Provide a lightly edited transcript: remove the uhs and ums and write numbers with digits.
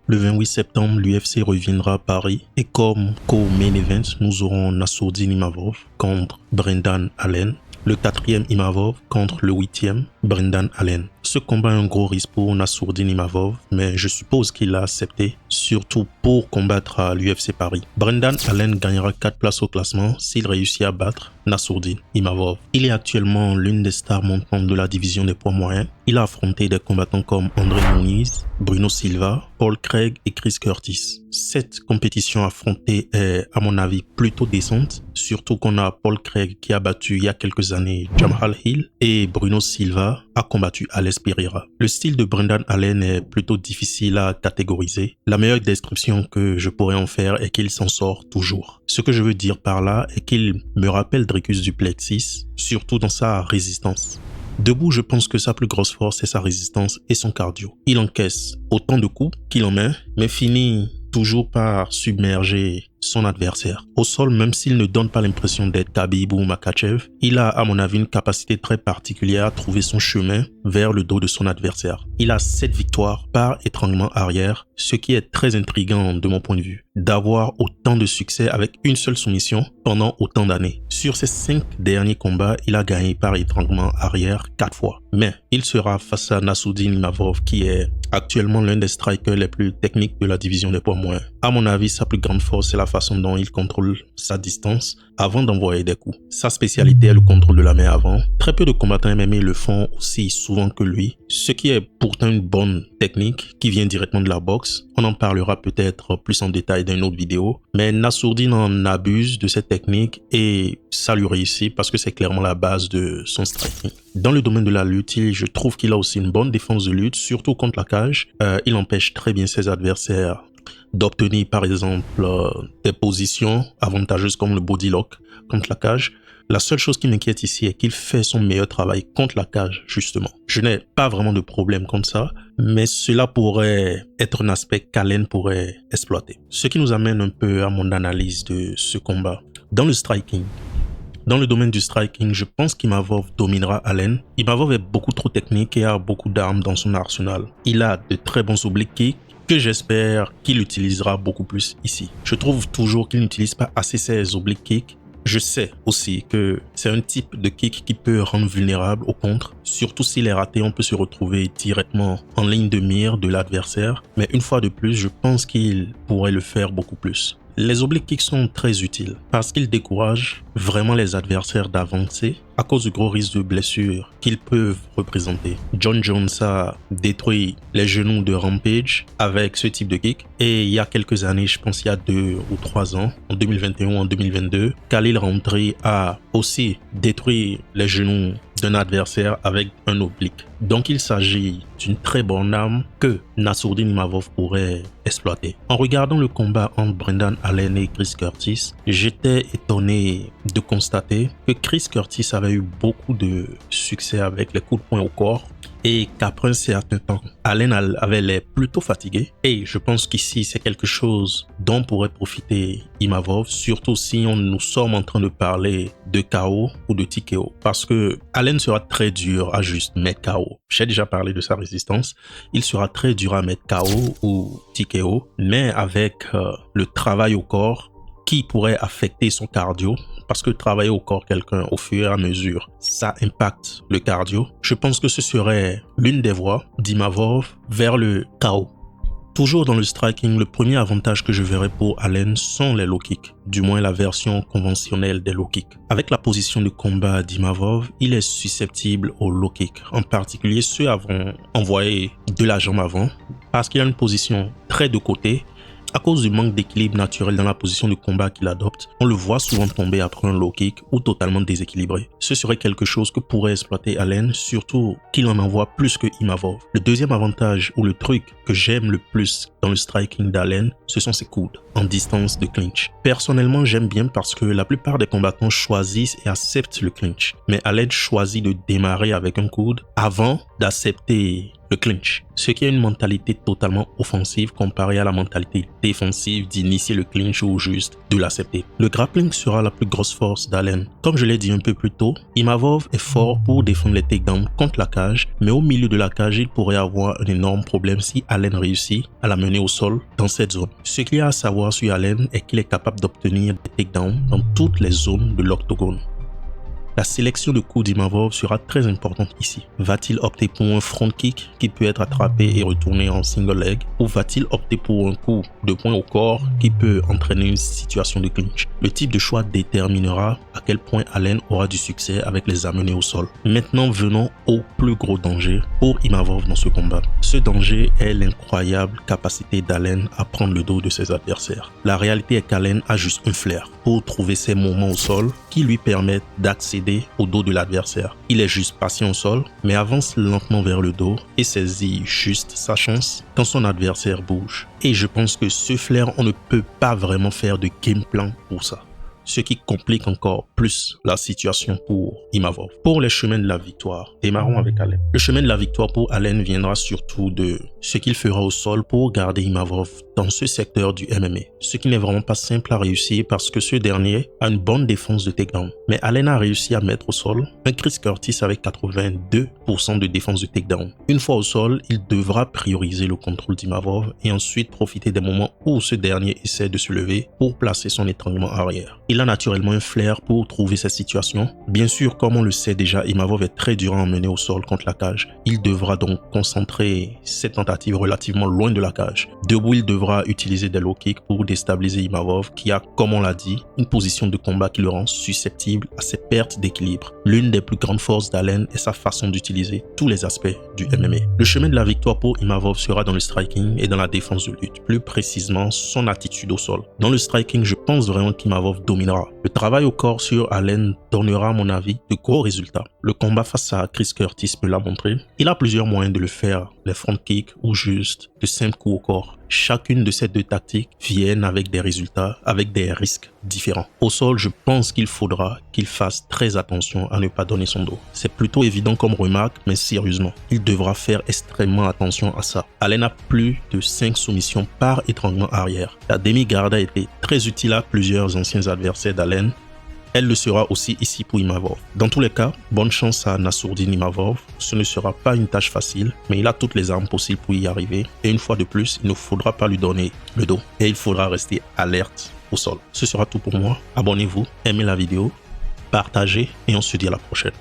Le 28 septembre, l'UFC reviendra à Paris et comme co-main event, nous aurons Nassourdine Imavov contre Brendan Allen. Le 4e Imavov contre le 8e Brendan Allen. Ce combat est un gros risque pour Nassourdine Imavov, mais je suppose qu'il l'a accepté, surtout pour combattre à l'UFC Paris. Brendan Allen gagnera 4 places au classement s'il réussit à battre Nassourdine Imavov. Il est actuellement l'une des stars montantes de la division des poids moyens. Il a affronté des combattants comme André Muniz, Bruno Silva, Paul Craig et Chris Curtis. Cette compétition affrontée est, à mon avis, plutôt décente, surtout qu'on a Paul Craig qui a battu il y a quelques années Jamahal Hill et Bruno Silva a combattu Alex Pereira. Le style de Brendan Allen est plutôt difficile à catégoriser. La meilleure description que je pourrais en faire est qu'il s'en sort toujours. Ce que je veux dire par là est qu'il me rappelle Dricus du Plexis, surtout dans sa résistance. Debout, je pense que sa plus grosse force est sa résistance et son cardio. Il encaisse autant de coups qu'il en met, mais finit toujours par submerger son adversaire. Au sol, même s'il ne donne pas l'impression d'être Khabib ou Makhachev, il a à mon avis une capacité très particulière à trouver son chemin vers le dos de son adversaire. Il a 7 victoires par étranglement arrière, ce qui est très intriguant de mon point de vue. D'avoir autant de succès avec une seule soumission pendant autant d'années. Sur ses 5 derniers combats, il a gagné par étranglement arrière 4 fois. Mais il sera face à Nassourdine Imavov qui est actuellement l'un des strikers les plus techniques de la division des poids moyens. À mon avis, sa plus grande force est la façon dont il contrôle sa distance avant d'envoyer des coups. Sa spécialité est le contrôle de la main avant. Très peu de combattants MMA le font aussi souvent que lui, ce qui est pourtant une bonne technique qui vient directement de la boxe. On en parlera peut-être plus en détail dans une autre vidéo, mais Nassourdine en abuse de cette technique et ça lui réussit parce que c'est clairement la base de son striking. Dans le domaine de la lutte, je trouve qu'il a aussi une bonne défense de lutte, surtout contre la cage. Il empêche très bien ses adversaires d'obtenir par exemple des positions avantageuses comme le body lock contre la cage. La seule chose qui m'inquiète ici est qu'il fait son meilleur travail contre la cage, justement. Je n'ai pas vraiment de problème contre ça, mais cela pourrait être un aspect qu'Allen pourrait exploiter. Ce qui nous amène un peu à mon analyse de ce combat. Dans le striking, dans le domaine du striking, je pense qu'Imavov dominera Allen. Imavov est beaucoup trop technique et a beaucoup d'armes dans son arsenal. Il a de très bons oblique kicks que j'espère qu'il utilisera beaucoup plus ici. Je trouve toujours qu'il n'utilise pas assez ses oblique kicks. Je sais aussi que c'est un type de kick qui peut rendre vulnérable au contre. Surtout s'il est raté, on peut se retrouver directement en ligne de mire de l'adversaire. Mais une fois de plus, je pense qu'il pourrait le faire beaucoup plus. Les oblique kicks sont très utiles parce qu'ils découragent vraiment les adversaires d'avancer à cause du gros risque de blessure qu'ils peuvent représenter. John Jones a détruit les genoux de Rampage avec ce type de kick et il y a quelques années, je pense il y a 2 ou 3 ans, en 2021 ou en 2022, Khalil Rountree a aussi détruit les genoux d'un adversaire avec un oblique. Donc il s'agit d'une très bonne arme que Nassourdine Imavov pourrait exploiter. En regardant le combat entre Brendan Allen et Chris Curtis, j'étais étonné de constater que Chris Curtis avait eu beaucoup de succès avec les coups de poing au corps et qu'après un certain temps, Allen avait l'air plutôt fatigué et je pense qu'ici c'est quelque chose dont pourrait profiter Imavov, surtout si nous sommes en train de parler de KO ou de TKO parce que Allen sera très dur à juste mettre KO. J'ai déjà parlé de sa résistance, il sera très dur à mettre KO ou TKO, mais avec le travail au corps qui pourrait affecter son cardio parce que travailler au corps quelqu'un au fur et à mesure, ça impacte le cardio. Je pense que ce serait l'une des voies d'Imavov vers le KO. Toujours dans le striking, le premier avantage que je verrais pour Allen sont les low kicks, du moins la version conventionnelle des low kicks. Avec la position de combat d'Imavov, il est susceptible aux low kicks, en particulier ceux envoyés de la jambe avant, parce qu'il a une position très de côté. À cause du manque d'équilibre naturel dans la position de combat qu'il adopte, on le voit souvent tomber après un low kick ou totalement déséquilibré. Ce serait quelque chose que pourrait exploiter Allen, surtout qu'il en envoie plus que Imavov. Le deuxième avantage ou le truc que j'aime le plus dans le striking d'Allen, ce sont ses coudes en distance de clinch. Personnellement, j'aime bien parce que la plupart des combattants choisissent et acceptent le clinch. Mais Allen choisit de démarrer avec un coude avant d'accepter le clinch, ce qui est une mentalité totalement offensive comparée à la mentalité défensive d'initier le clinch ou juste de l'accepter. Le grappling sera la plus grosse force d'Allen. Comme je l'ai dit un peu plus tôt, Imavov est fort pour défendre les takedowns contre la cage, mais au milieu de la cage, il pourrait avoir un énorme problème si Allen réussit à la mener au sol dans cette zone. Ce qu'il y a à savoir sur Allen est qu'il est capable d'obtenir des takedowns dans toutes les zones de l'octogone. La sélection de coups d'Imavov sera très importante ici. Va-t-il opter pour un front kick qui peut être attrapé et retourné en single leg, ou va-t-il opter pour un coup de poing au corps qui peut entraîner une situation de clinch? Le type de choix déterminera à quel point Allen aura du succès avec les amener au sol. Maintenant, venons au plus gros danger pour Imavov dans ce combat. Ce danger est l'incroyable capacité d'Allen à prendre le dos de ses adversaires. La réalité est qu'Allen a juste un flair pour trouver ses moments au sol qui lui permettent d'accéder au dos de l'adversaire. Il est juste patient au sol, mais avance lentement vers le dos et saisit juste sa chance quand son adversaire bouge. Et je pense que ce flair, on ne peut pas vraiment faire de game plan pour ça, ce qui complique encore plus la situation pour Imavov. Pour les chemins de la victoire, démarrons avec Allen. Le chemin de la victoire pour Allen viendra surtout de ce qu'il fera au sol pour garder Imavov dans ce secteur du MMA, ce qui n'est vraiment pas simple à réussir parce que ce dernier a une bonne défense de takedown. Mais Allen a réussi à mettre au sol un Chris Curtis avec 82% de défense de takedown. Une fois au sol, il devra prioriser le contrôle d'Imavov et ensuite profiter des moments où ce dernier essaie de se lever pour placer son étranglement arrière. Il a naturellement un flair pour trouver cette situation. Bien sûr, comme on le sait déjà, Imavov est très dur à emmener au sol contre la cage. Il devra donc concentrer ses tentatives relativement loin de la cage. Debout, il devra utiliser des low kicks pour déstabiliser Imavov qui a, comme on l'a dit, une position de combat qui le rend susceptible à ses pertes d'équilibre. L'une des plus grandes forces d'Allen est sa façon d'utiliser tous les aspects du MMA. Le chemin de la victoire pour Imavov sera dans le striking et dans la défense de lutte, plus précisément son attitude au sol. Dans le striking, je pense vraiment qu'Imavov dominera. Le travail au corps sur Allen donnera à mon avis de gros résultats. Le combat face à Chris Curtis me l'a montré. Il a plusieurs moyens de le faire, les front kicks ou juste de simples coups au corps. Chacune de ces deux tactiques viennent avec des résultats, avec des risques différents. Au sol, je pense qu'il faudra qu'il fasse très attention à ne pas donner son dos. C'est plutôt évident comme remarque, mais sérieusement, il devra faire extrêmement attention à ça. Allen a plus de 5 soumissions par étranglement arrière. La demi-garde a été très utile à plusieurs anciens adversaires d'Allen. Elle le sera aussi ici pour Imavov. Dans tous les cas, bonne chance à Nassourdine Imavov. Ce ne sera pas une tâche facile, mais il a toutes les armes possibles pour y arriver. Et une fois de plus, il ne faudra pas lui donner le dos. Et il faudra rester alerte au sol. Ce sera tout pour moi. Abonnez-vous, aimez la vidéo, partagez et on se dit à la prochaine.